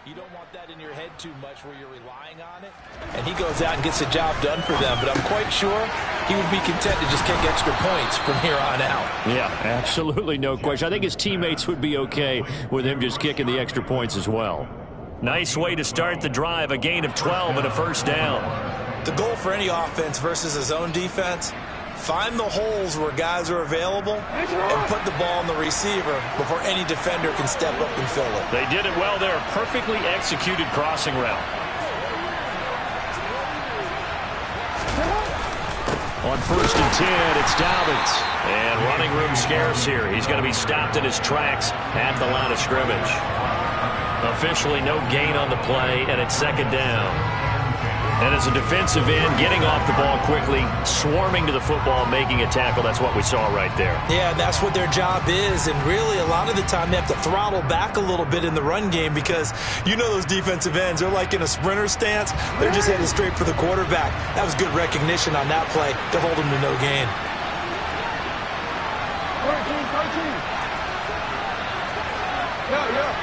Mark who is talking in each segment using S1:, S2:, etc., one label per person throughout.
S1: You don't want that in your head too much where you're relying on it. And he goes out and gets the job done for them. But I'm quite sure he would be content to just kick extra points from here on out.
S2: Yeah, absolutely no question. I think his teammates would be okay with him just kicking the extra points as well. Nice way to start the drive, a gain of 12 and a first down.
S1: The goal for any offense versus a zone defense, find the holes where guys are available and put the ball on the receiver before any defender can step up and fill it.
S2: They did it well there. Perfectly executed crossing route. On 1st and 10, it's Dobbins. And running room scarce here. He's going to be stopped in his tracks at the line of scrimmage. Officially no gain on the play, and it's 2nd down. And as a defensive end, getting off the ball quickly, swarming to the football, making a tackle, that's what we saw right there.
S1: Yeah, that's what their job is. And really, a lot of the time, they have to throttle back a little bit in the run game because you know those defensive ends, they're like in a sprinter stance. They're just headed straight for the quarterback. That was good recognition on that play to hold them to no gain.
S3: 13. Yeah.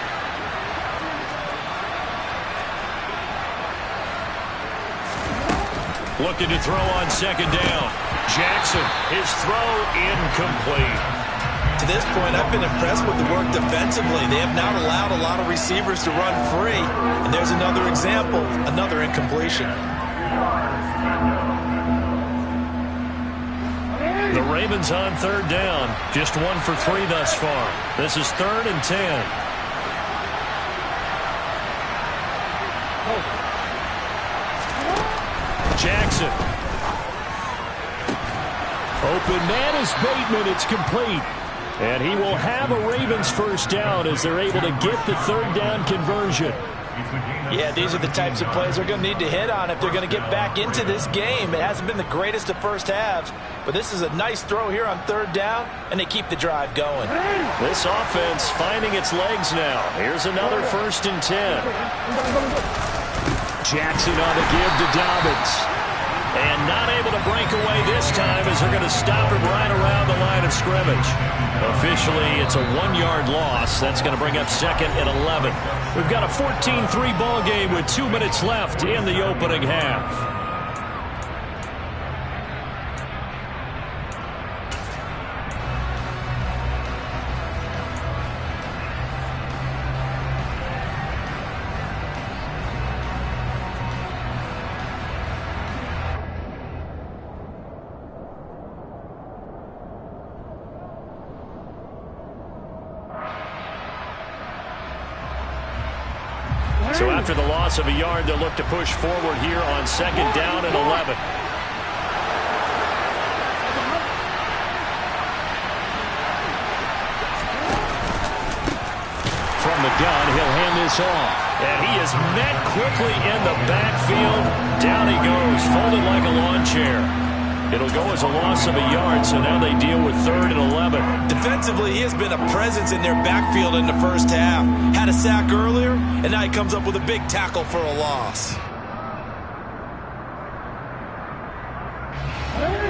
S2: Looking to throw on 2nd down. Jackson, his throw incomplete.
S1: To this point, I've been impressed with the work defensively. They have not allowed a lot of receivers to run free. And there's another example, another incompletion.
S2: The Ravens on 3rd down. Just 1 for 3 thus far. This is 3rd and 10. Jackson. Open man is Bateman. It's complete. And he will have a Ravens first down as they're able to get the 3rd down conversion.
S1: Yeah, these are the types of plays they're going to need to hit on if they're going to get back into this game. It hasn't been the greatest of first halves, but this is a nice throw here on 3rd down, and they keep the drive going.
S2: This offense finding its legs now. Here's another 1st and 10. Jackson on the give to Dobbins. And not able to break away this time as they're going to stop him right around the line of scrimmage. Officially, it's a 1-yard loss. That's going to bring up 2nd and 11. We've got a 14-3 ball game with 2 minutes left in the opening half. So after the loss of a yard, they'll look to push forward here on 2nd down and 11. From the gun, he'll hand this off. And he is met quickly in the backfield. Down he goes, folded like a lawn chair. It'll go as a loss of a yard, so now they deal with 3rd and 11.
S1: Defensively, he has been a presence in their backfield in the first half. Had a sack earlier, and now he comes up with a big tackle for a loss.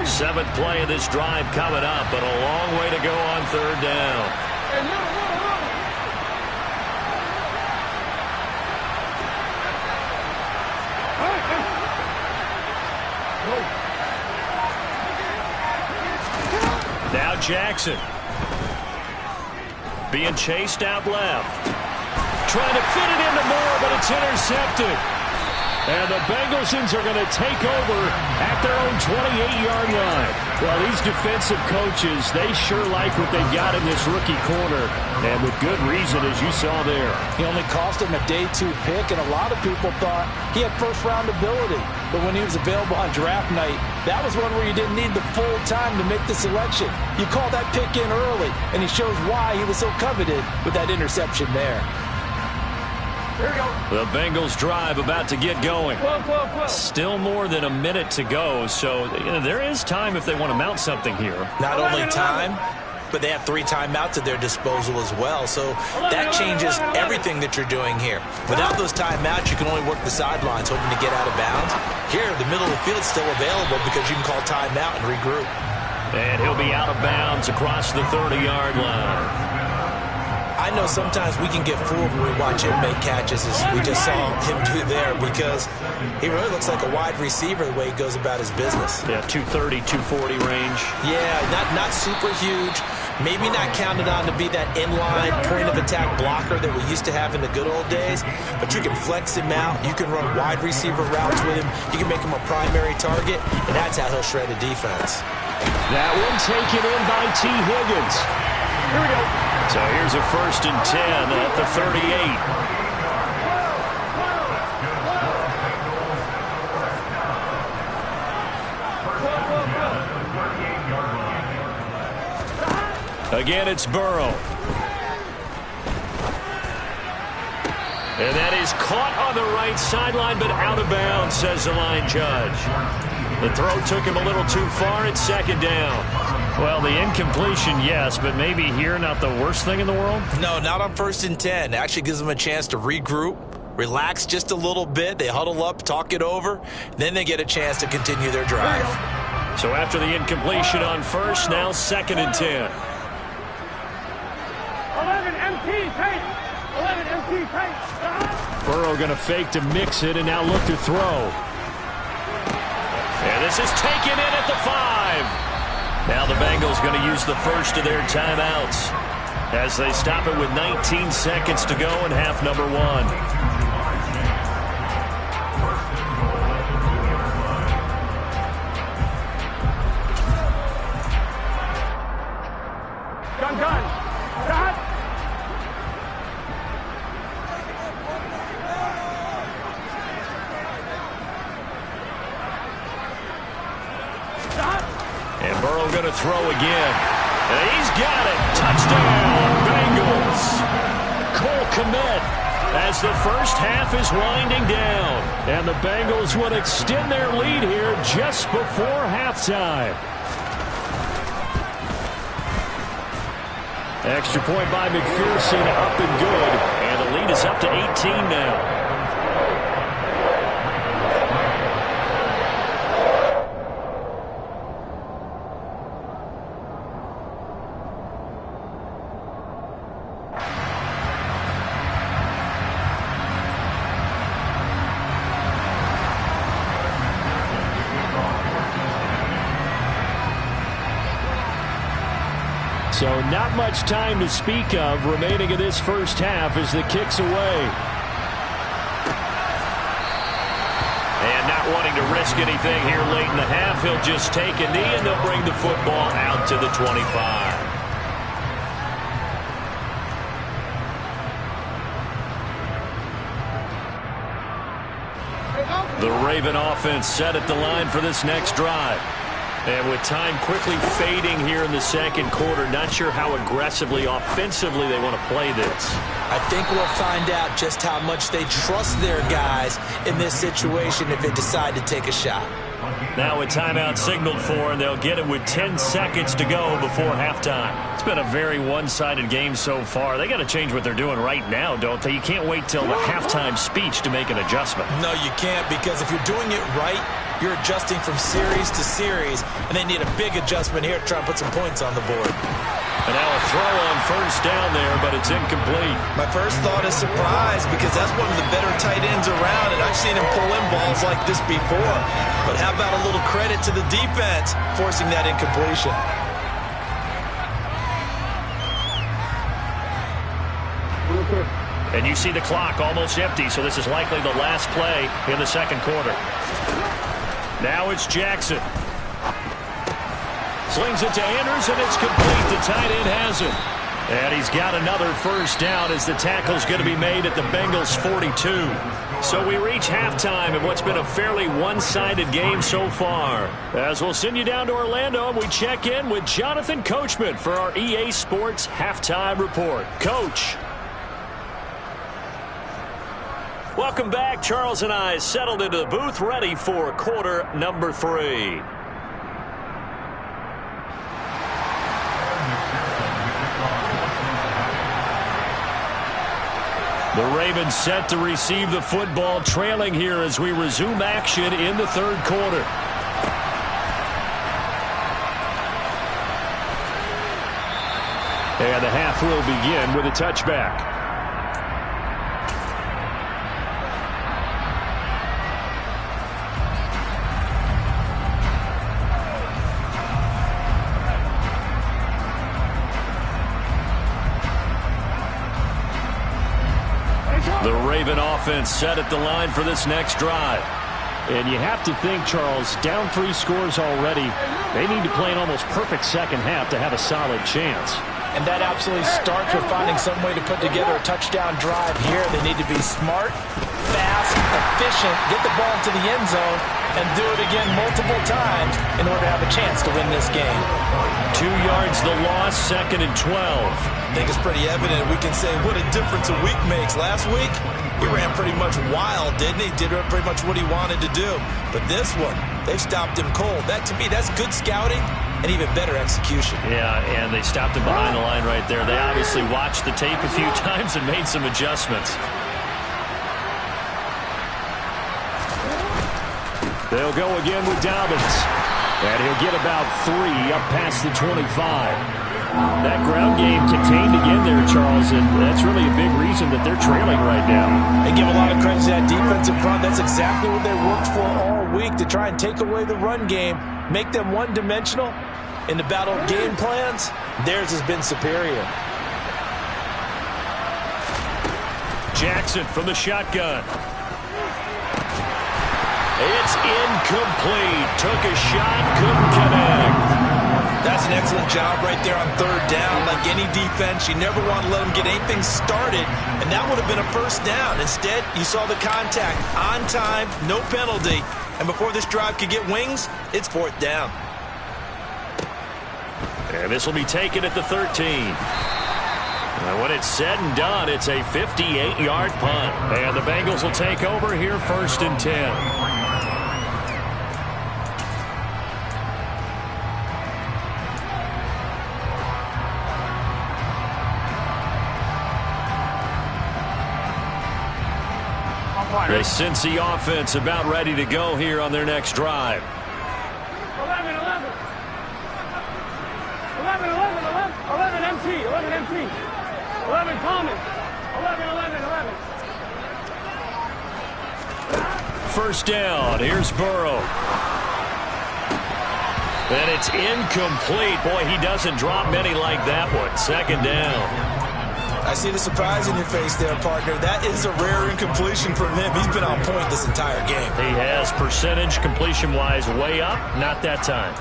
S2: 7th play of this drive coming up, but a long way to go on 3rd down. Now Jackson. Being chased out left. Trying to fit it into Moore, but it's intercepted. And the Bengalsons are going to take over at their own 28-yard line. Well, these defensive coaches, they sure like what they got in this rookie corner. And with good reason, as you saw there.
S1: He only cost him a day 2 pick, and a lot of people thought he had first-round ability. But when he was available on draft night, that was one where you didn't need the full time to make the selection. You call that pick in early, and he shows why he was so coveted with that interception there.
S2: The Bengals drive about to get going. Still more than a minute to go, so there is time if they want to mount something here.
S1: Not only time, but they have 3 timeouts at their disposal as well, so that changes everything that you're doing here. Without those timeouts, you can only work the sidelines, hoping to get out of bounds. Here, the middle of the field is still available because you can call timeout and regroup.
S2: And he'll be out of bounds across the 30-yard line.
S1: I know sometimes we can get fooled when we watch him make catches, as we just saw him do there, because he really looks like a wide receiver the way he goes about his business.
S2: Yeah, 230, 240 range.
S1: Yeah, not super huge. Maybe not counted on to be that inline point-of-attack blocker that we used to have in the good old days, but you can flex him out. You can run wide receiver routes with him. You can make him a primary target, and that's how he'll shred a defense.
S2: That one taken in by T. Higgins.
S3: Here we go.
S2: So here's a 1st and 10 at the 38. Again, it's Burrow. And that is caught on the right sideline, but out of bounds, says the line judge. The throw took him a little too far at 2nd down. Well, the incompletion, yes, but maybe here not the worst thing in the world?
S1: No, not on 1st and 10. It actually gives them a chance to regroup, relax just a little bit. They huddle up, talk it over, then they get a chance to continue their drive.
S2: So after the incompletion on 1st, now 2nd and 10.
S3: 11 MT tight. 11 MT tight.
S2: Burrow going to fake to mix it and now look to throw. And this is taken in at the 5. Now the Bengals going to use the first of their timeouts as they stop it with 19 seconds to go in half number 1.
S3: Gun. Stop.
S2: And Burrow going to throw again. And he's got it. Touchdown, Bengals. Cole Kmet as the first half is winding down. And the Bengals will extend their lead here just before halftime. Extra point by McPherson, up and good. And the lead is up to 18 now. So not much time to speak of remaining in this first half as the kick's away. And not wanting to risk anything here late in the half, he'll just take a knee and they'll bring the football out to the 25. The Raven offense set at the line for this next drive. And with time quickly fading here in the second quarter, not sure how aggressively, offensively they want to play this.
S1: I think we'll find out just how much they trust their guys in this situation if they decide to take a shot.
S2: Now a timeout signaled for, and they'll get it with 10 seconds to go before halftime. It's been a very one-sided game so far. They got to change what they're doing right now, don't they? You can't wait till the halftime speech to make an adjustment.
S1: No, you can't, because if you're doing it right, you're adjusting from series to series, and they need a big adjustment here to try and put some points on the board.
S2: And now a throw on first down there, but it's incomplete.
S1: My first thought is surprise, because that's one of the better tight ends around, and I've seen him pull in balls like this before. But how about a little credit to the defense forcing that incompletion?
S2: And you see the clock almost empty, so this is likely the last play in the second quarter. Now it's Jackson. Slings it to Andrews, and it's complete. The tight end has it. And he's got another first down as the tackle's going to be made at the Bengals' 42. So we reach halftime in what's been a fairly one-sided game so far. As we'll send you down to Orlando, and we check in with Jonathan Coachman for our EA Sports Halftime Report. Coach. Welcome back. Charles and I settled into the booth, ready for quarter number 3. The Ravens set to receive the football, trailing here as we resume action in the third quarter. And the half will begin with a touchback. The Raven offense set at the line for this next drive.
S4: And you have to think, Charles, down 3 scores already. They need to play an almost perfect second half to have a solid chance.
S1: And that absolutely starts with finding some way to put together a touchdown drive here. They need to be smart, fast, efficient, get the ball into the end zone, and do it again multiple times in order to have a chance to win this game.
S2: 2 yards the loss, 2nd and 12.
S1: I think it's pretty evident. We can say what a difference a week makes. Last week, he ran pretty much wild, didn't he? Did pretty much what he wanted to do. But this one, they stopped him cold. That, to me, that's good scouting and even better execution.
S2: Yeah, and they stopped him behind the line right there. They obviously watched the tape a few times and made some adjustments.
S4: They'll go again with Dobbins. And he'll get about 3 up past the 25. That ground game contained again there, Charles, and that's really a big reason that they're trailing right now.
S1: They give a lot of credit to that defensive front. That's exactly what they worked for all week, to try and take away the run game, make them one-dimensional. In the battle of game plans, theirs has been superior.
S2: Jackson from the shotgun. It's incomplete. Took a shot, couldn't connect.
S1: That's an excellent job right there on 3rd down. Like any defense, you never want to let them get anything started, and that would have been a 1st down. Instead, you saw the contact on time, no penalty, and before this drive could get wings, it's 4th down.
S2: And this will be taken at the 13. And when it's said and done, it's a 58-yard punt. And the Bengals will take over here, 1st and 10. The Cincy offense about ready to go here on their next drive.
S3: 11 MT, 11 MT. 11 Thomas. 11.
S2: 1st down. Here's Burrow. And it's incomplete. Boy, he doesn't drop many like that one. 2nd down.
S1: I see the surprise in your face there, partner. That is a rare incompletion from him. He's been on point this entire game.
S2: He has percentage completion-wise way up. Not that time.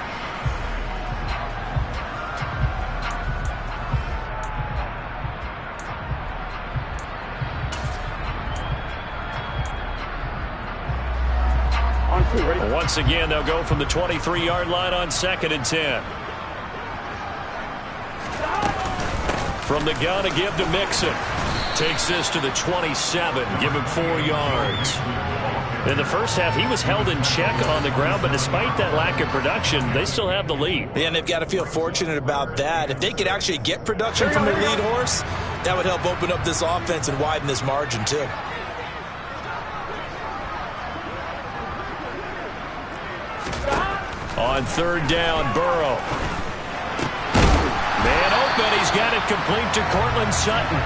S2: Once again, they'll go from the 23-yard line on 2nd and 10. From the gun, a give to Mixon. Takes this to the 27. Give him 4 yards. In the first half, he was held in check on the ground, but despite that lack of production, they still have the lead.
S1: Yeah, and they've got to feel fortunate about that. If they could actually get production from their lead horse, that would help open up this offense and widen this margin, too.
S2: On 3rd down, Burrow. Man open, he's got it complete to Cortland Sutton.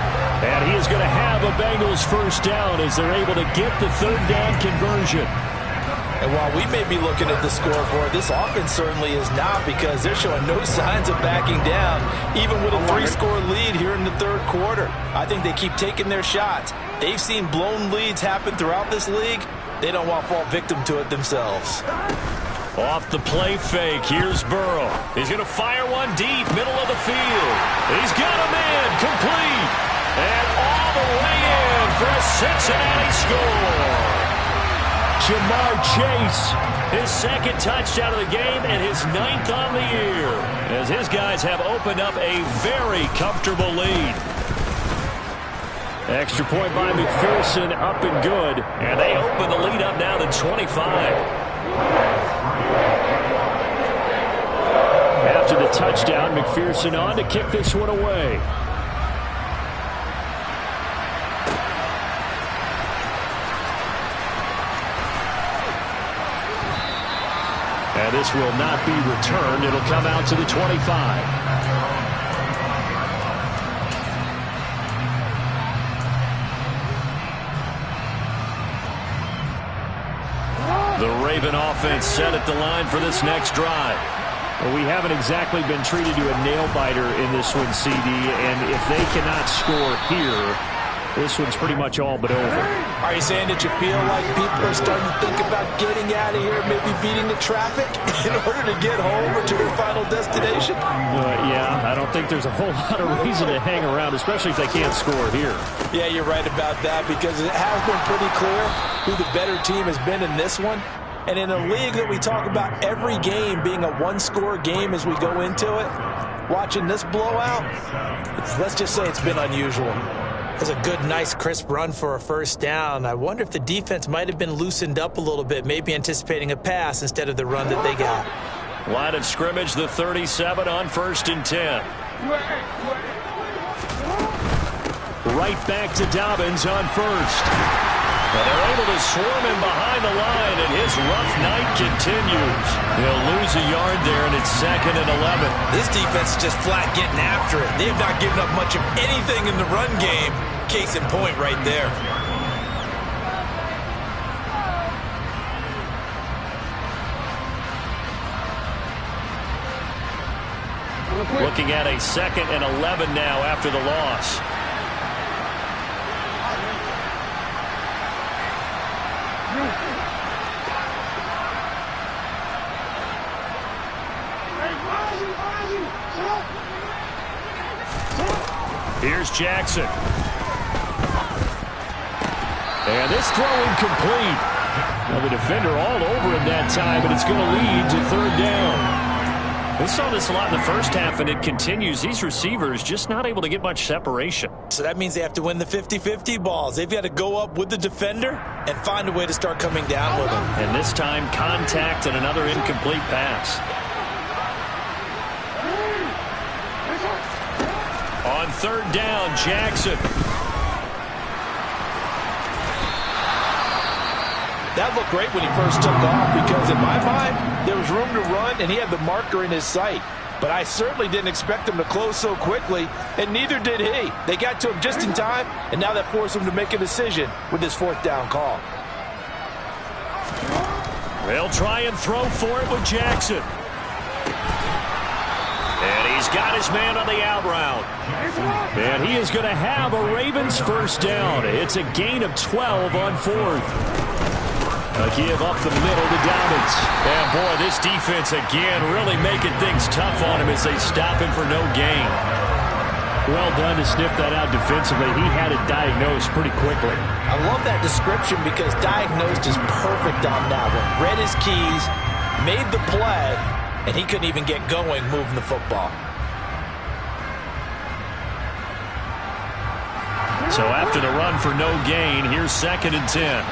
S2: And he is going to have a Bengals 1st down as they're able to get the 3rd down conversion.
S1: And while we may be looking at the scoreboard, this offense certainly is not, because they're showing no signs of backing down, even with a 3-score lead here in the 3rd quarter. I think they keep taking their shots. They've seen blown leads happen throughout this league. They don't want to fall victim to it themselves.
S2: Off the play fake, here's Burrow. He's going to fire one deep, middle of the field. He's got a man, complete. And all the way in for a Cincinnati score. Jamar Chase, his 2nd touchdown of the game and his 9th on the year, as his guys have opened up a very comfortable lead. Extra point by McPherson, up and good. And they open the lead up now to 25. After the touchdown, McPherson on to kick this one away. And this will not be returned. It'll come out to the 25. The Raven offense set at the line for this next drive.
S4: Well, we haven't exactly been treated to a nail-biter in this one, CD, and if they cannot score here, this one's pretty much all but over.
S1: Are you saying that you feel like people are starting to think about getting out of here, maybe beating the traffic in order to get home or to their final destination?
S4: Yeah, I don't think there's a whole lot of reason to hang around, especially if they can't score here.
S1: Yeah, you're right about that, because it has been pretty clear who the better team has been in this one. And in a league that we talk about every game being a one-score game as we go into it, watching this blowout, let's just say it's been unusual.
S5: It was a good, nice, crisp run for a first down. I wonder if the defense might have been loosened up a little bit, maybe anticipating a pass instead of the run that they got.
S2: Line of scrimmage, the 37 on 1st and 10.
S4: Right back to Dobbins on 1st.
S2: But they're able to swarm him behind the line, and his rough night continues. He'll lose a yard there, and it's 2nd and 11.
S5: This defense is just flat getting after it. They have not given up much of anything in the run game. Case in point right there.
S2: Looking at a 2nd and 11 now after the loss. Here's Jackson.
S4: And this throw incomplete. Well, the defender all over him that time, but it's going to lead to 3rd down.
S2: We saw this a lot in the first half, and it continues. These receivers just not able to get much separation.
S5: So that means they have to win the 50-50 balls. They've got to go up with the defender and find a way to start coming down with him.
S2: And this time, contact and another incomplete pass. On 3rd down, Jackson.
S1: That looked great when he first took off, because in my mind, there was room to run and he had the marker in his sight. But I certainly didn't expect him to close so quickly, and neither did he. They got to him just in time, and now that forced him to make a decision with this 4th down call.
S2: They'll try and throw for it with Jackson. And he's got his man on the out route.
S4: And he is going to have a Ravens 1st down. It's a gain of 12 on 4th. A give up the middle to Dobbins.
S2: And boy, this defense again really making things tough on him as they stop him for no gain.
S4: Well done to sniff that out defensively. He had it diagnosed pretty quickly.
S5: I love that description, because diagnosed is perfect on that one. Read his keys, made the play, and he couldn't even get going moving the football.
S2: So after the run for no gain, here's 2nd and 10.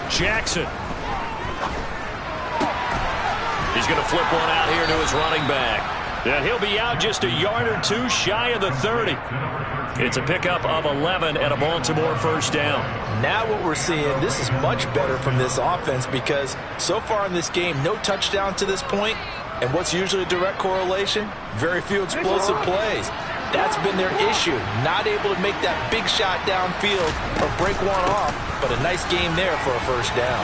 S2: Jackson. He's going to flip one out here to his running back. And he'll be out just a yard or two shy of the 30. It's a pickup of 11 and a Baltimore 1st down.
S5: Now what we're seeing, this is much better from this offense, because so far in this game, no touchdown to this point. And what's usually a direct correlation? Very few explosive plays. That's been their issue. Not able to make that big shot downfield or break one off, but a nice game there for a 1st down.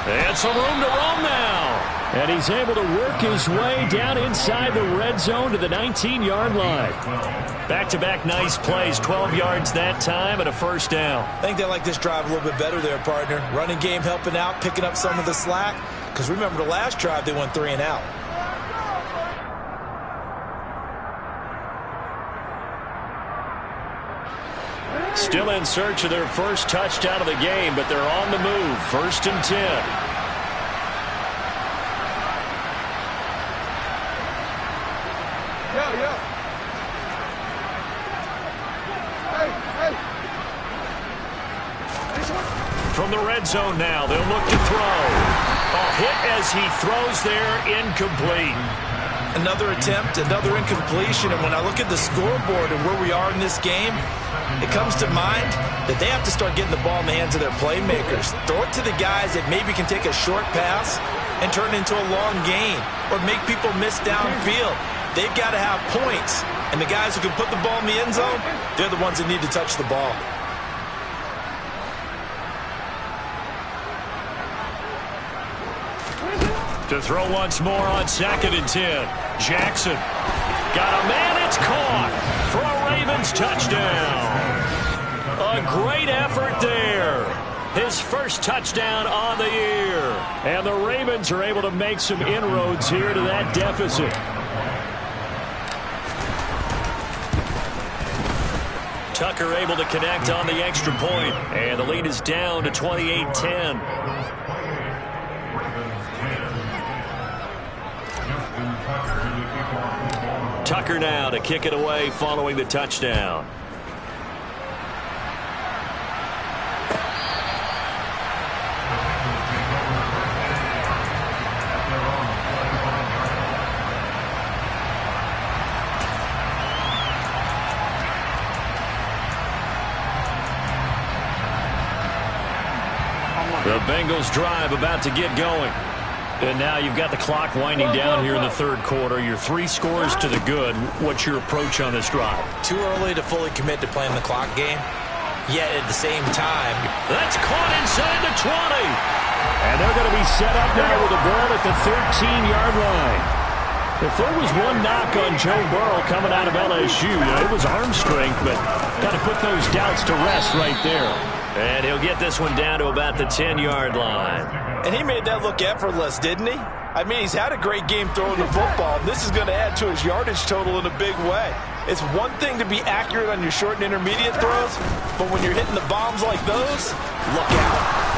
S2: And some room to roam now.
S4: And he's able to work his way down inside the red zone to the 19-yard line.
S2: Back-to-back nice plays, 12 yards that time and a 1st down.
S5: I think they like this drive a little bit better there, partner. Running game helping out, picking up some of the slack. Because remember, the last drive they went 3 and out.
S2: Still in search of their first touchdown of the game, but they're on the move. 1st and 10. From the red zone now, they'll look to throw. A hit as he throws there, incomplete.
S5: Another attempt, another incompletion, and when I look at the scoreboard and where we are in this game, it comes to mind that they have to start getting the ball in the hands of their playmakers. Throw it to the guys that maybe can take a short pass and turn it into a long gain or make people miss downfield. They've got to have points. And the guys who can put the ball in the end zone, they're the ones that need to touch the ball.
S2: To throw once more on 2nd and 10. Jackson. Got a man, it's caught for a Ravens touchdown. A great effort there. His first touchdown on the year.
S4: And the Ravens are able to make some inroads here to that deficit.
S2: Tucker able to connect on the extra point. And the lead is down to 28-10. Tucker now to kick it away following the touchdown. The Bengals drive about to get going. And now you've got the clock winding down here in the third quarter. You're 3 scores to the good. What's your approach on this drive?
S5: Too early to fully commit to playing the clock game. Yet at the same time,
S2: that's caught inside the 20.
S4: And they're going to be set up now with the ball at the 13-yard line. If there was one knock on Joe Burrow coming out of LSU, it was arm strength, but got to put those doubts to rest right there.
S2: And he'll get this one down to about the 10-yard line.
S5: And he made that look effortless, didn't he? I mean, he's had a great game throwing the football. This is going to add to his yardage total in a big way. It's one thing to be accurate on your short and intermediate throws, but when you're hitting the bombs like those, look out.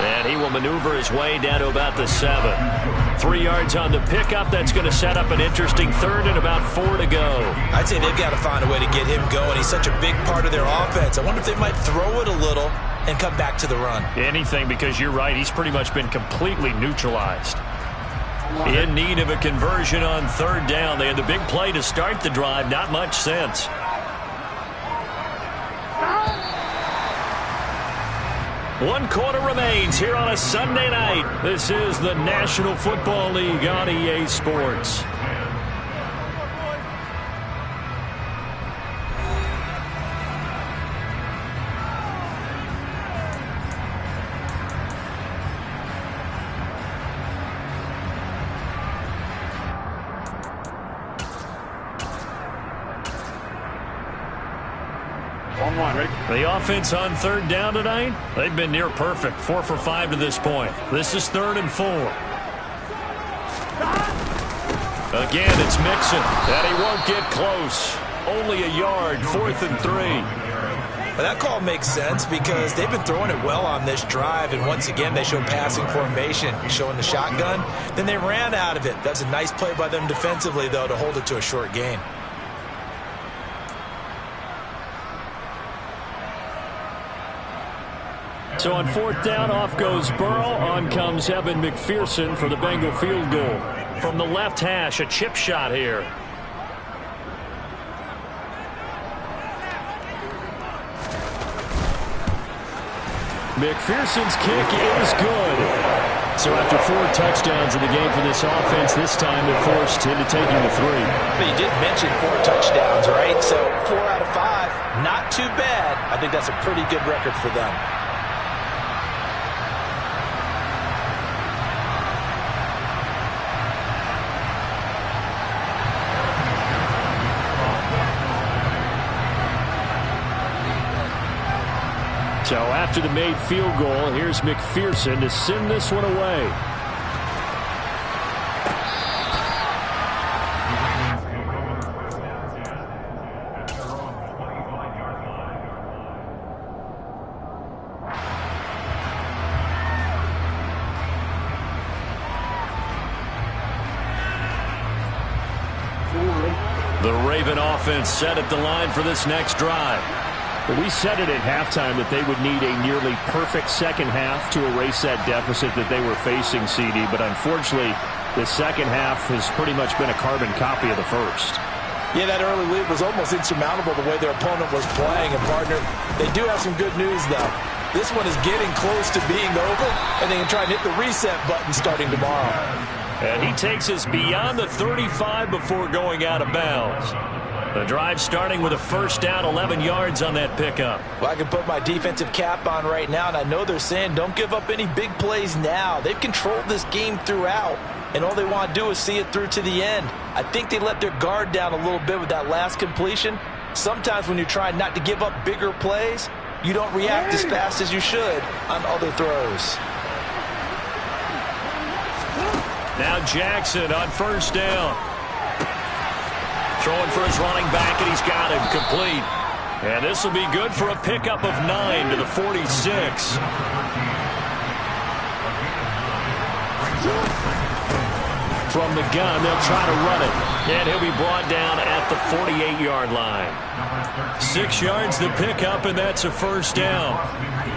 S2: And he will maneuver his way down to about the 7. 3 yards on the pickup. That's going to set up an interesting third and about 4 to go.
S5: I'd say they've got to find a way to get him going. He's such a big part of their offense. I wonder if they might throw it a little and come back to the run.
S4: Anything, because you're right. He's pretty much been completely neutralized.
S2: In need of a conversion on 3rd down. They had the big play to start the drive. Not much sense. One quarter remains here on a Sunday night. This is the National Football League on EA Sports. The offense on 3rd down tonight, they've been near perfect. 4 for 5 to this point. This is 3rd and 4. Again, it's Mixon. And he won't get close. Only a yard, 4th and 3.
S5: Well, that call makes sense because they've been throwing it well on this drive, and once again they show passing formation, showing the shotgun. Then they ran out of it. That's a nice play by them defensively, though, to hold it to a short gain.
S4: So on 4th down, off goes Burrow. On comes Evan McPherson for the Bengal field goal.
S2: From the left hash, a chip shot here.
S4: McPherson's kick is good. So after 4 touchdowns in the game for this offense, this time they're forced into taking the 3.
S5: But you did mention 4 touchdowns, right? So 4 out of 5, not too bad. I think that's a pretty good record for them.
S4: So after the made field goal, here's McPherson to send this one away.
S2: The Raven offense set at the line for this next drive.
S4: We said it at halftime that they would need a nearly perfect second half to erase that deficit that they were facing, CD. But unfortunately, the second half has pretty much been a carbon copy of the first.
S1: Yeah, that early lead was almost insurmountable the way their opponent was playing. And, partner, they do have some good news, though. This one is getting close to being over, and they can try and hit the reset button starting tomorrow.
S2: And he takes us beyond the 35 before going out of bounds. The drive starting with a first down, 11 yards on that pickup.
S5: Well, I can put my defensive cap on right now, and I know they're saying don't give up any big plays now. They've controlled this game throughout, and all they want to do is see it through to the end. I think they let their guard down a little bit with that last completion. Sometimes when you're trying not to give up bigger plays, you don't react as fast as you should on other throws.
S2: Now Jackson on first down. Throwing for his running back, and he's got him complete. And this will be good for a pickup of 9 to the 46. From the gun, they'll try to run it. And he'll be brought down at the 48-yard line. 6 yards the pickup, and that's a first down.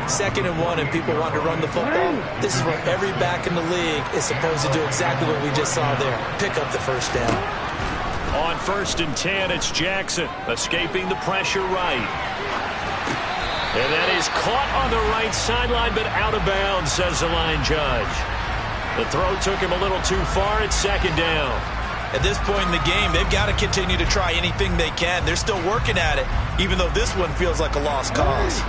S5: 2nd and 1, and people want to run the football. This is where every back in the league is supposed to do exactly what we just saw there. Pick up the first down.
S2: On 1st and 10, it's Jackson escaping the pressure right. And that is caught on the right sideline, but out of bounds, says the line judge. The throw took him a little too far. It's 2nd down.
S5: At this point in the game, they've got to continue to try anything they can. They're still working at it, even though this one feels like a lost cause.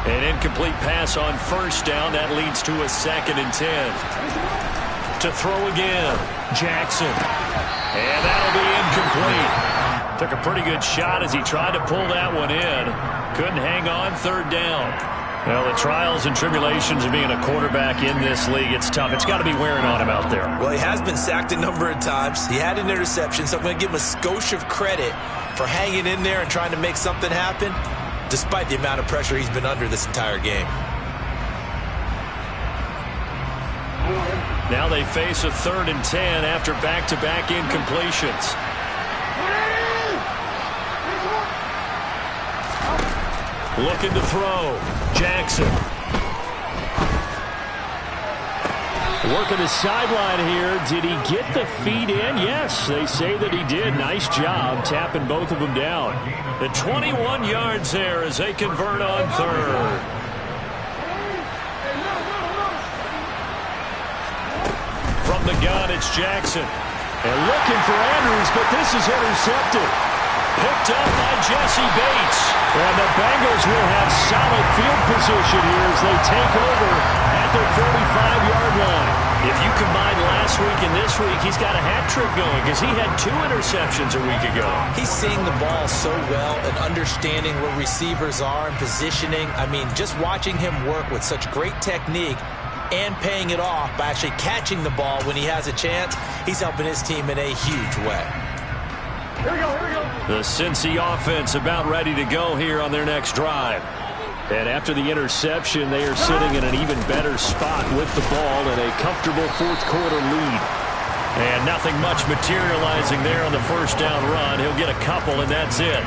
S2: An incomplete pass on first down. That leads to a 2nd and 10. To throw again, Jackson. And that'll be incomplete. Took a pretty good shot as he tried to pull that one in. Couldn't hang on, 3rd down. Well, the trials and tribulations of being a quarterback in this league, it's tough. It's got to be wearing on him out there.
S5: Well, he has been sacked a number of times. He had an interception, so I'm going to give him a skosh of credit for hanging in there and trying to make something happen, despite the amount of pressure he's been under this entire game.
S2: Now they face a 3rd and 10 after back-to-back incompletions. Looking to throw. Jackson. Working the sideline here. Did he get the feet in? Yes, they say that he did. Nice job tapping both of them down. The 21 yards there as they convert on 3rd. From the gun, it's Jackson. And looking for Andrews, but this is intercepted. Picked up by Jesse Bates. And the Bengals will have solid field position here as they take over at their 45-yard line. If you combine last week and this week, he's got a hat trick going because he had 2 interceptions a week ago.
S5: He's seeing the ball so well and understanding where receivers are and positioning. I mean, just watching him work with such great technique and paying it off by actually catching the ball when he has a chance, he's helping his team in a huge way.
S3: Here we go, here we go.
S2: The Cincy offense about ready to go here on their next drive. And after the interception, they are sitting in an even better spot with the ball and a comfortable 4th quarter lead. And nothing much materializing there on the first down run. He'll get a couple, and that's it.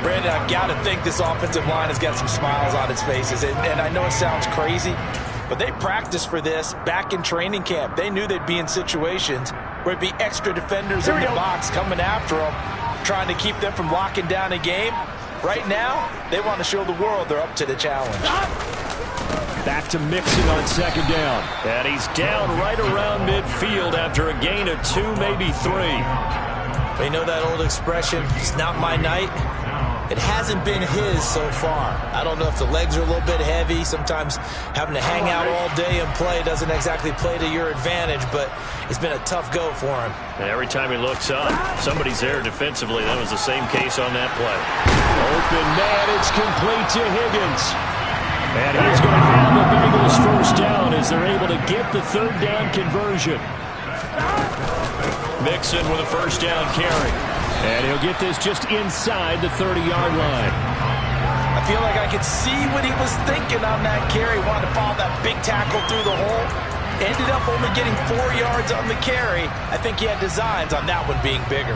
S5: Brandon, I've got to think this offensive line has got some smiles on its faces. And I know it sounds crazy, but they practiced for this back in training camp. They knew they'd be in situations where it'd be extra defenders in the box coming after them, trying to keep them from locking down a game. Right now, they want to show the world they're up to the challenge.
S2: Back to Mixon on 2nd down. And he's down right around midfield after a gain of 2, maybe 3.
S5: You know that old expression, it's not my night? It hasn't been his so far. I don't know if the legs are a little bit heavy. Sometimes having to hang out all day and play doesn't exactly play to your advantage, but it's been a tough go for him.
S2: And every time he looks up, somebody's there defensively. That was the same case on that play. Open man, it's complete to Higgins. And he's going to have the Bengals first down as they're able to get the 3rd down conversion. Mixon with a first down carry. And he'll get this just inside the 30-yard line.
S5: I feel like I could see what he was thinking on that carry. Wanted to follow that big tackle through the hole. Ended up only getting 4 yards on the carry. I think he had designs on that one being bigger.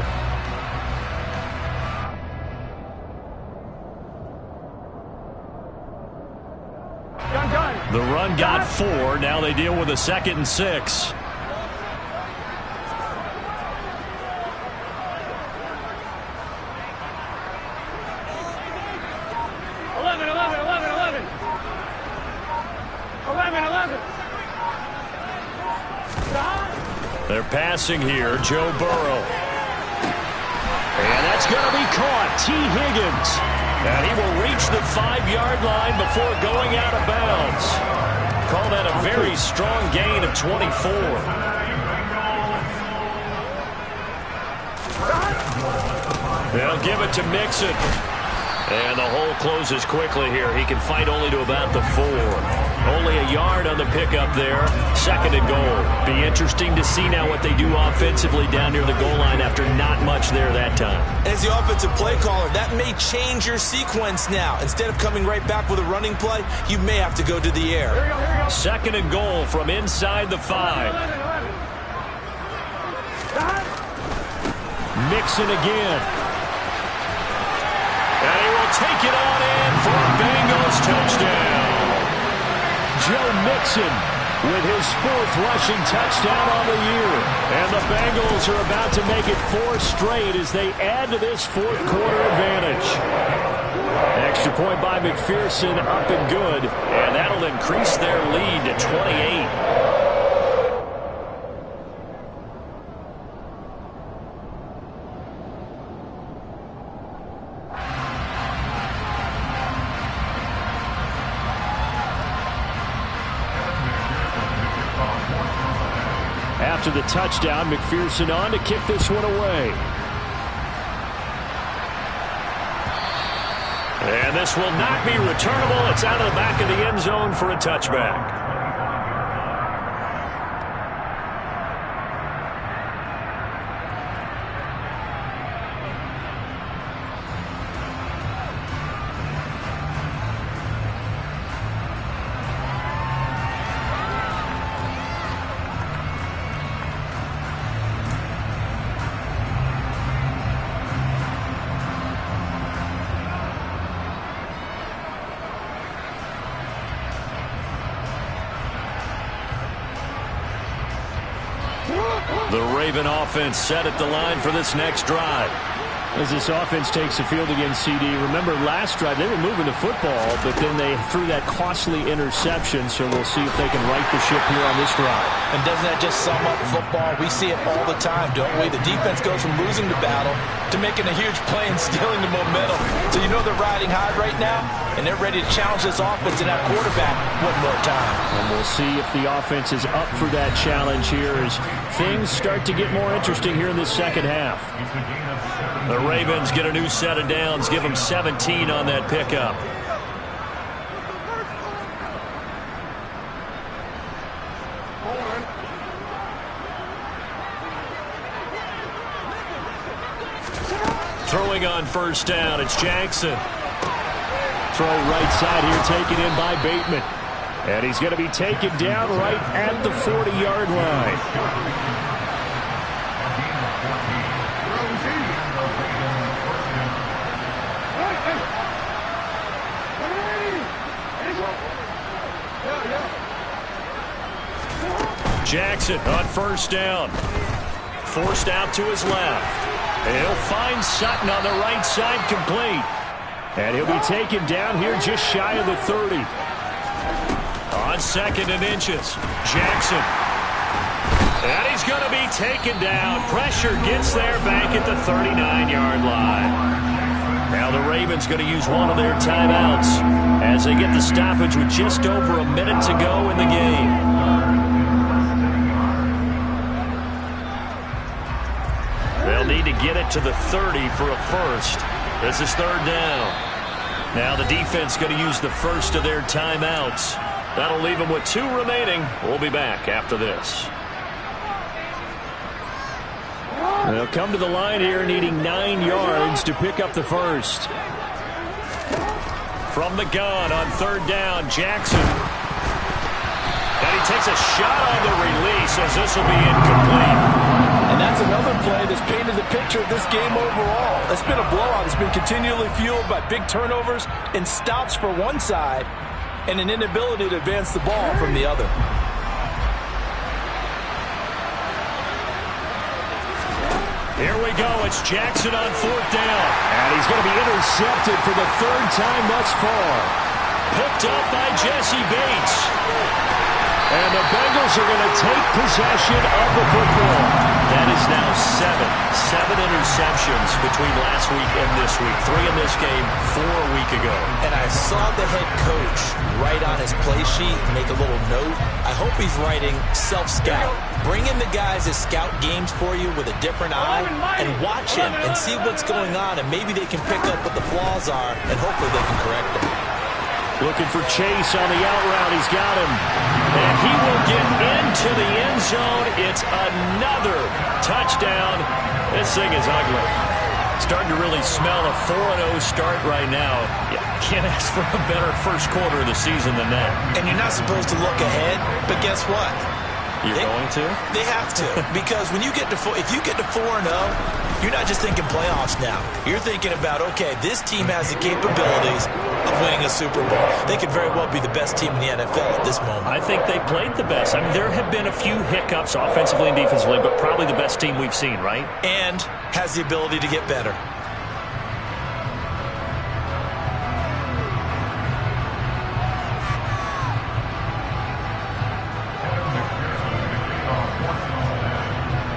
S2: The run got 4. Now they deal with a 2nd and 6. They're passing here. Joe Burrow. And that's going to be caught. T. Higgins. And he will reach the 5-yard line before going out of bounds. Call that a very strong gain of 24. They'll give it to Mixon. And the hole closes quickly here. He can fight only to about the 4. Only a yard on the pickup there. 2nd and goal. Be interesting to see now what they do offensively down near the goal line after not much there that time.
S5: As the offensive play caller, that may change your sequence now. Instead of coming right back with a running play, you may have to go to the air.
S2: 2nd and goal from inside the 5. Mixon again. And he will take it on in for a Bengals touchdown. Joe Mixon with his 4th rushing touchdown on the year. And the Bengals are about to make it 4 straight as they add to this 4th quarter advantage. Extra point by McPherson, up and good. And that'll increase their lead to 28. After the touchdown, McPherson on to kick this one away. And this will not be returnable. It's out of the back of the end zone for a touchback. The Raven offense set at the line for this next drive. As this offense takes the field against CD, remember last drive they were moving the football, but then they threw that costly interception, so we'll see if they can right the ship here on this drive.
S5: And doesn't that just sum up football? We see it all the time, don't we? The defense goes from losing the battle to making a huge play and stealing the momentum. So you know they're riding high right now, and they're ready to challenge this offense and that quarterback one more time.
S2: And we'll see if the offense is up for that challenge here as things start to get more interesting here in this second half. The Ravens get a new set of downs, give them 17 on that pickup. Throwing on first down, it's Jackson. Throw right side here taken in by Bateman. And he's going to be taken down right at the 40-yard line. Jackson on first down. Forced out to his left. And he'll find Sutton on the right side complete. And he'll be taken down here just shy of the 30. On 2nd and inches. Jackson. And he's going to be taken down. Pressure gets there back at the 39-yard line. Now the Ravens going to use one of their timeouts as they get the stoppage with just over a minute to go in the game. They'll need to get it to the 30 for a first. This is 3rd down. Now the defense going to use the first of their timeouts. That'll leave them with 2 remaining. We'll be back after this. They'll come to the line here needing 9 yards to pick up the first. From the gun on 3rd down, Jackson. And he takes a shot on the release as this will be incomplete.
S5: And that's another play that's painted the picture of this game overall. It's been a blowout. It's been continually fueled by big turnovers and stops for one side and an inability to advance the ball from the other.
S2: Here we go. It's Jackson on 4th down. And he's going to be intercepted for the 3rd time thus far. Picked up by Jesse Bates.
S4: And the Bengals are going to take possession of the football.
S2: That is now seven interceptions between last week and this week. 3 in this game, 4 a week ago.
S5: And I saw the head coach write on his play sheet, make a little note. I hope he's writing self-scout. Bring in the guys that scout games for you with a different eye and watch him and see what's going on, and maybe they can pick up what the flaws are, and hopefully they can correct them.
S4: Looking for Chase on the out route. He's got him.
S2: And he will get into the end zone. It's another touchdown. This thing is ugly. Starting to really smell a 4-0 start right now. You can't ask for a better first quarter of the season than that.
S5: And you're not supposed to look ahead, but guess what?
S2: You're going to?
S5: They have to, because when you get to if you get to 4-0, you're not just thinking playoffs now. You're thinking about, okay, this team has the capabilities of winning a Super Bowl. They could very well be the best team in the NFL at this moment.
S2: I think they played the best. I mean, there have been a few hiccups offensively and defensively, but probably the best team we've seen, right?
S5: And has the ability to get better.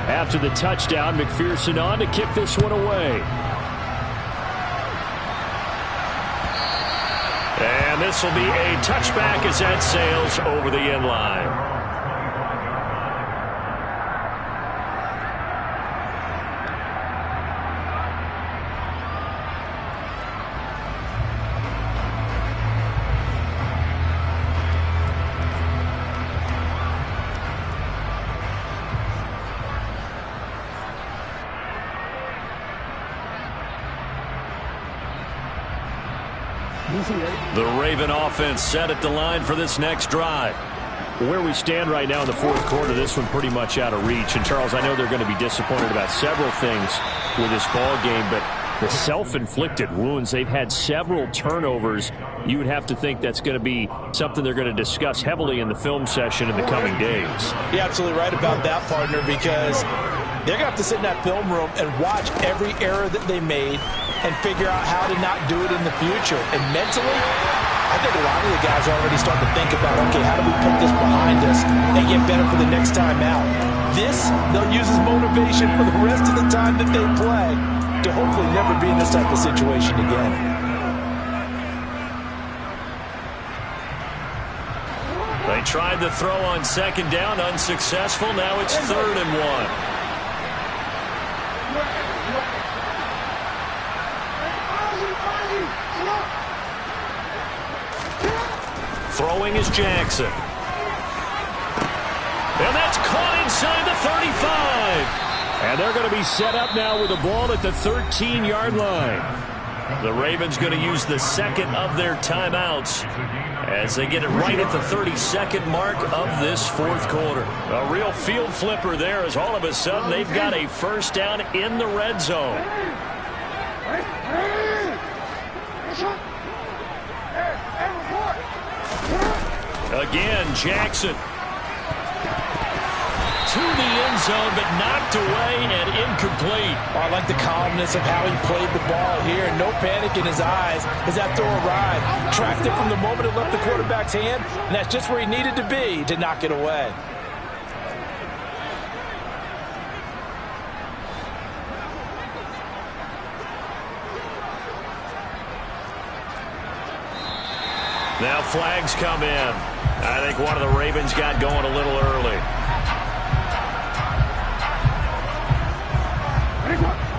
S4: After the touchdown, McPherson on to kick this one away.
S2: And this will be a touchback as that sails over the end line. The Raven offense set at the line for this next drive.
S4: Where we stand right now in the fourth quarter, this one pretty much out of reach. And, Charles, I know they're going to be disappointed about several things with this ball game, but the self-inflicted wounds, they've had several turnovers. You would have to think that's going to be something they're going to discuss heavily in the film session in the coming days.
S1: You're absolutely right about that, partner, because they're going to have to sit in that film room and watch every error that they made and figure out how to not do it in the future. And mentally, I think a lot of the guys are already starting to think about, okay, how do we put this behind us and get better for the next time out? This, they'll use as motivation for the rest of the time that they play to hopefully never be in this type of situation again.
S2: They tried to throw on second down, unsuccessful. Now it's 3rd and 1. Throwing is Jackson. And that's caught inside the 35.
S4: And they're going to be set up now with the ball at the 13-yard line.
S2: The Ravens going to use the second of their timeouts as they get it right at the 32nd mark of this fourth quarter. A real field flipper there as all of a sudden they've got a first down in the red zone. Again, Jackson to the end zone, but knocked away and incomplete.
S1: Oh, I like the calmness of how he played the ball here. No panic in his eyes as that throw arrived. Tracked it from the moment it left the quarterback's hand, and that's just where he needed to be to knock it away.
S2: Now flags come in. I think one of the Ravens got going a little early.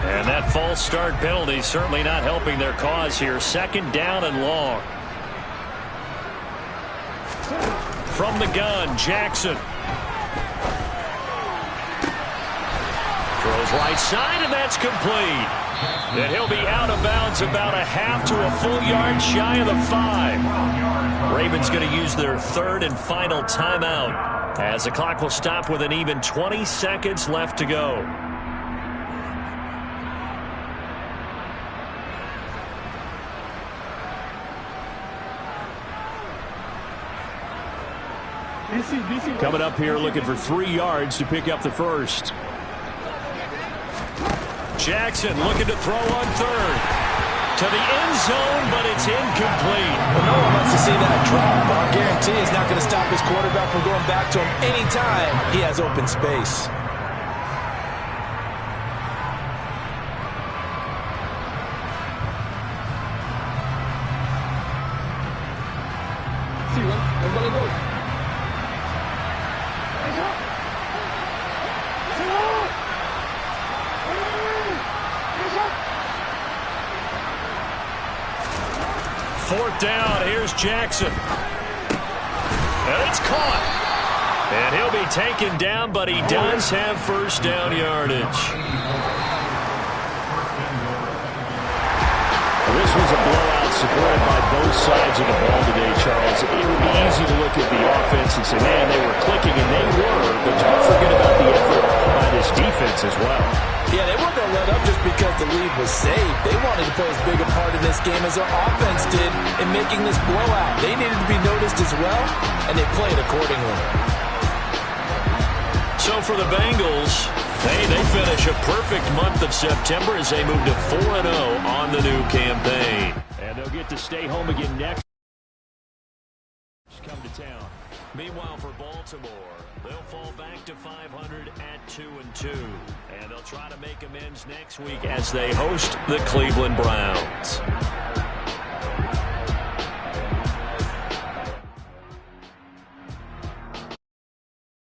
S2: And that false start penalty certainly not helping their cause here. 2nd down and long. From the gun, Jackson. Throws right side, and that's complete. And he'll be out of bounds about a half to a full yard shy of the 5. Ravens going to use their 3rd and final timeout as the clock will stop with an even 20 seconds left to go.
S4: Coming up here looking for 3 yards to pick up the first.
S2: Jackson looking to throw on 3rd. To the end zone, but it's incomplete.
S1: Well, no one wants to see that drop, but I'll guarantee it's not going to stop his quarterback from going back to him anytime he has open space.
S2: Fourth down, here's Jackson. And it's caught. And he'll be taken down, but he does have first down yardage.
S4: This was a blowout supported by both sides of the ball today, Charles. It would be easy to look at the offense and say, man, they were clicking, and they were, but don't forget about the effort by this defense as well.
S1: Yeah, they weren't going to let up just because the lead was saved. They wanted to play as big a part in this game as their offense did in making this blowout. They needed to be noticed as well, and they played accordingly.
S2: So for the Bengals, they finish a perfect month of September as they move to 4-0 on the new campaign.
S4: And they'll get to stay home again next. Come to town.
S2: Meanwhile, for Baltimore, they'll fall back to 500 at 2-2. And they'll try to make amends next week as they host the Cleveland Browns.